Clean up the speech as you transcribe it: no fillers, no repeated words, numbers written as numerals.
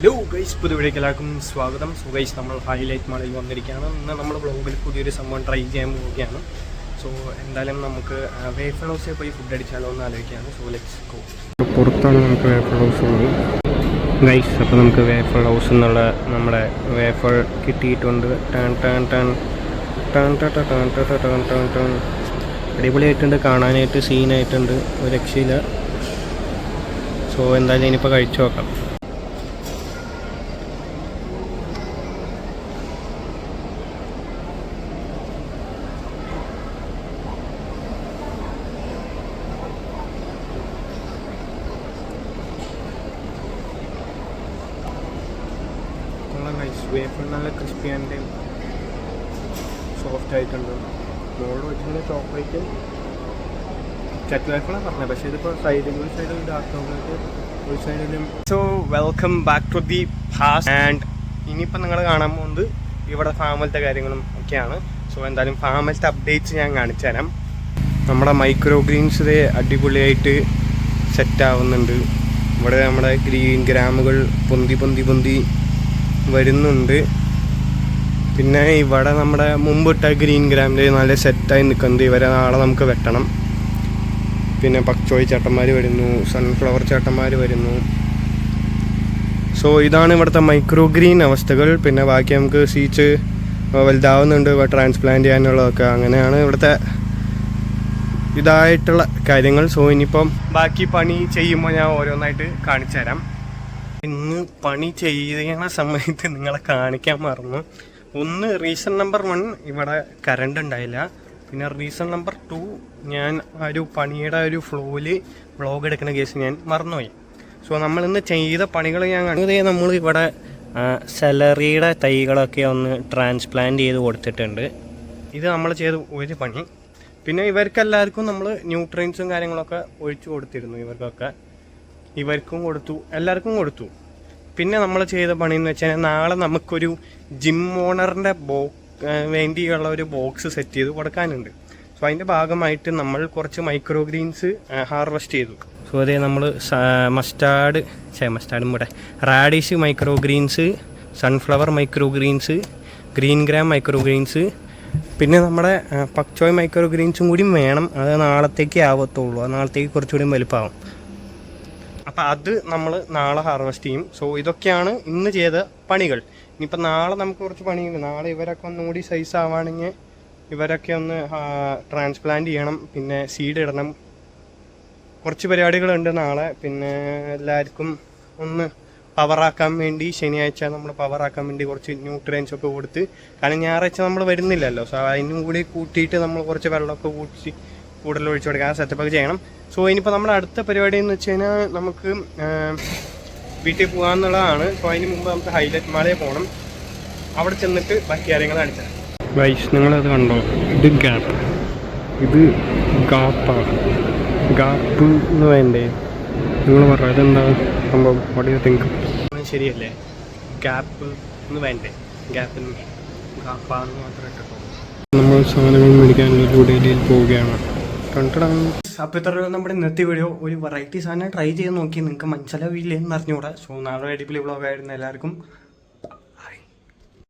Hello guys, പുതിയ വീഡിയോക്ക് എല്ലാവർക്കും സ്വാഗതം. സോ ഗൈസ്, നമ്മൾ ഹൈലൈറ്റ് മാളിൽ വന്നിരിക്കുകയാണ്. ഇന്ന് നമ്മൾ വ്ളോഗിൽ പുതിയൊരു സംഭവം ട്രൈ ചെയ്യാൻ പോവുകയാണ്. സോ എന്തായാലും നമുക്ക് വേഫർ ഹൗസിൽ പോയി ഫുഡ് അടിച്ചാലോ എന്ന് ആലോചിക്കുകയാണ്. So let's go. പുറത്താണ് നമുക്ക് വേഫർ ഹൗസ് ഉള്ളത് ഗൈസ്. അപ്പോൾ നമുക്ക് വേഫർ ഹൗസ് എന്നുള്ള നമ്മുടെ വേഫർ കിട്ടിയിട്ടുണ്ട്. അടിപൊളിയായിട്ടുണ്ട്, കാണാനായിട്ട് സീനായിട്ടുണ്ട്, ഒരു രക്ഷയില്ല. സോ എന്തായാലും ഇനിയിപ്പോൾ കഴിച്ചു നോക്കാം. വേഫർ നല്ല ക്രിസ്പി ആൻഡ് സോഫ്റ്റ് ആയിട്ടുണ്ട്. മോള് വെച്ചിട്ട് ചോക്ലേറ്റ് ചറ്റ് വേഫറാണ് പറഞ്ഞത്, പക്ഷേ ഇതിപ്പോൾ സൈഡിൽ ഒരു സൈഡിൽ ഡാർക്ക് ചോക്ലേറ്റ്, ഒരു സൈഡിലും. So welcome back to the fast. And ഇനിയിപ്പോൾ നിങ്ങൾ കാണാൻ പോകുന്നത് ഇവിടെ ഫാമിലത്തെ കാര്യങ്ങളും ഒക്കെയാണ്. സോ എന്തായാലും ഫാമിലത്തെ അപ്ഡേറ്റ്സ് ഞാൻ കാണിച്ചു തരാം. നമ്മുടെ മൈക്രോ ഗ്രീൻസ് ഇത് അടിപൊളിയായിട്ട് സെറ്റാവുന്നുണ്ട്. ഇവിടെ നമ്മുടെ ഗ്രീൻ ഗ്രാമുകൾ പൊന്തി വരുന്നുണ്ട്. പിന്നെ ഇവിടെ നമ്മുടെ മുമ്പിട്ട ഗ്രീൻ ഗ്രാമിൽ നല്ല സെറ്റായി നിൽക്കുന്നത്. ഇവരെ നാളെ നമുക്ക് വെട്ടണം. പിന്നെ പക്ചോയ് ചേട്ടന്മാർ വരുന്നു, സൺഫ്ലവർ ചേട്ടന്മാർ വരുന്നു. സോ ഇതാണ് ഇവിടുത്തെ മൈക്രോ ഗ്രീൻ അവസ്ഥകൾ. പിന്നെ ബാക്കി നമുക്ക് സീച്ച് വലുതാവുന്നുണ്ട്, ട്രാൻസ്പ്ലാന്റ് ചെയ്യാനുള്ളതൊക്കെ. അങ്ങനെയാണ് ഇവിടുത്തെ ഇതായിട്ടുള്ള കാര്യങ്ങൾ. സോ ഇനിയിപ്പം ബാക്കി പണി ചെയ്യുമ്പോൾ ഞാൻ ഓരോന്നായിട്ട് കാണിച്ചു തരാം. ഇന്ന് പണി ചെയ്യുന്ന സമയത്ത് നിങ്ങളെ കാണിക്കാൻ മറന്നു. ഒന്ന്, റീസൺ നമ്പർ 1 ഇവിടെ കറണ്ട് ഉണ്ടായില്ല. പിന്നെ റീസൺ നമ്പർ 2 ഞാൻ ഒരു പണിയുടെ ഒരു ഫ്ലോയിൽ വ്ളോഗ് എടുക്കുന്ന കേസ് ഞാൻ മറന്നുപോയി. സോ നമ്മളിന്ന് ചെയ്ത പണികൾ ഞാൻ കണ്ടത്, നമ്മൾ ഇവിടെ സെലറിയുടെ തൈകളൊക്കെ ഒന്ന് ട്രാൻസ്പ്ലാന്റ് ചെയ്ത് കൊടുത്തിട്ടുണ്ട്. ഇത് നമ്മൾ ചെയ്ത ഒരു പണി. പിന്നെ ഇവർക്കെല്ലാവർക്കും നമ്മൾ ന്യൂട്രിയൻസും കാര്യങ്ങളൊക്കെ ഒഴിച്ചു കൊടുത്തിരുന്നു. ഇവർക്കും കൊടുത്തു, എല്ലാവർക്കും കൊടുത്തു. പിന്നെ നമ്മൾ ചെയ്ത പണി എന്ന് വെച്ചാൽ, നാളെ നമുക്കൊരു ജിം ഓണറിൻ്റെ വേണ്ടിയുള്ള ഒരു ബോക്സ് സെറ്റ് ചെയ്ത് കൊടുക്കാനുണ്ട്. സോ അതിൻ്റെ ഭാഗമായിട്ട് നമ്മൾ കുറച്ച് മൈക്രോ ഗ്രീൻസ് ഹാർവെസ്റ്റ് ചെയ്തു. സോ അതേ നമ്മൾ മസ്റ്റാർഡും കൂടെ radish micro greens, sunflower micro greens, green gram micro greens, പിന്നെ നമ്മുടെ പക്ചോയ് മൈക്രോ ഗ്രീൻസും കൂടി വേണം. അത് നാളത്തേക്ക് ആവത്തുള്ളൂ. അത് നാളത്തേക്ക് കുറച്ചുകൂടി വലുപ്പമാവും. അപ്പം അത് നമ്മൾ നാളെ ഹാർവെസ്റ്റ് ചെയ്യും. സോ ഇതൊക്കെയാണ് ഇന്ന് ചെയ്ത പണികൾ. ഇനിയിപ്പോൾ നാളെ നമുക്ക് കുറച്ച് പണിയുണ്ട്. നാളെ ഇവരൊക്കെ ഒന്നുകൂടി സൈസ് ആവുകയാണെങ്കിൽ ഇവരൊക്കെ ഒന്ന് ട്രാൻസ്പ്ലാന്റ് ചെയ്യണം. പിന്നെ സീഡ് ഇടണം. കുറച്ച് പരിപാടികളുണ്ട് നാളെ. പിന്നെ എല്ലാവർക്കും ഒന്ന് പവറാക്കാൻ വേണ്ടി ശനിയാഴ്ച നമ്മൾ പവറാക്കാൻ വേണ്ടി കുറച്ച് ന്യൂട്രിയൻസ് ഒക്കെ കൊടുത്ത്, കാരണം ഞായറാഴ്ച നമ്മൾ വരുന്നില്ലല്ലോ. സോ അതിനും കൂടി കൂട്ടിയിട്ട് നമ്മൾ കുറച്ച് വെള്ളമൊക്കെ കൂട്ടി കൂടുതൽ ഒഴിച്ചു കൊടുക്കുക, ആ സെറ്റപ്പൊക്കെ ചെയ്യണം. സോ ഇനിയിപ്പോൾ നമ്മുടെ അടുത്ത പരിപാടി എന്ന് വെച്ച് കഴിഞ്ഞാൽ നമുക്ക് വീട്ടിൽ പോകാമെന്നുള്ളതാണ്. സോ അതിന് മുമ്പ് നമുക്ക് ഹൈലൈറ്റ് മാളിൽ പോകണം. അവിടെ ചെന്നിട്ട് ബാക്കി കാര്യങ്ങൾ കാണിച്ചാൽ വൈസ്. നിങ്ങളത് കണ്ടോ? ഇത് ഗാപ്പ്, ഇത് ഗാപ്പാണ്. ഗാപ്പ് എന്ന് വേണ്ടേ? നിങ്ങൾ പറയാം, ഇതെന്താ സംഭവം? What you think? ശരിയല്ലേ? ഗ്യാപ്പ് എന്ന് വേണ്ടേ? ഗ്യാപ്പിന് ഗാപ്പാന്ന് മാത്രമേ കേട്ടോ. നമ്മൾ സാധനങ്ങൾ മേടിക്കാൻ ഡൽഹിയിൽ പോവുകയാണ്. അപ്പോൾ ഇത്ര നമ്മുടെ ഇന്നത്തെ വീഡിയോ. ഒരു വെറൈറ്റി സാധനം ട്രൈ ചെയ്ത് നോക്കി, നിങ്ങൾക്ക് മനസ്സിലാവില്ലേ എന്ന് അറിഞ്ഞുകൂടാ. സോ നാളെ അടിപൊളി വ്ളോഗായിരുന്നു. എല്ലാവർക്കും